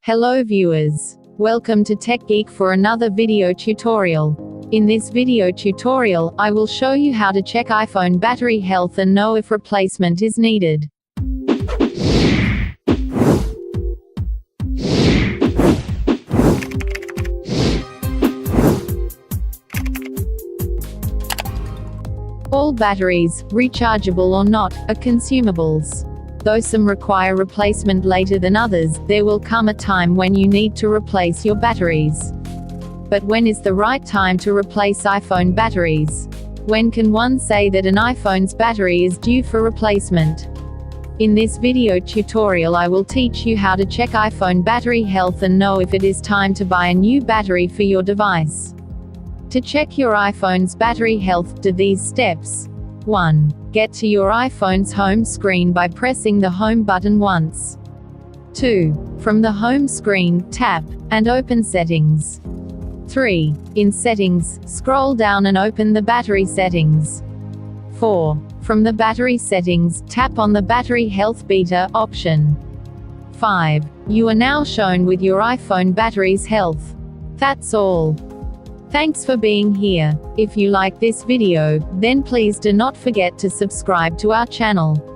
Hello viewers. Welcome to Tech Geek for another video tutorial. In this video tutorial, I will show you how to check iPhone battery health and know if replacement is needed. All batteries, rechargeable or not, are consumables. Though some require replacement later than others, there will come a time when you need to replace your batteries. But when is the right time to replace iPhone batteries? When can one say that an iPhone's battery is due for replacement? In this video tutorial I will teach you how to check iPhone battery health and know if it is time to buy a new battery for your device. To check your iPhone's battery health, do these steps. 1. Get to your iPhone's home screen by pressing the home button once. 2. From the home screen, tap and open Settings. 3. In Settings, scroll down and open the battery settings. 4. From the battery settings, tap on the battery health beta option. 5. You are now shown with your iPhone battery's health. That's all. Thanks for being here. If you like this video, then please do not forget to subscribe to our channel.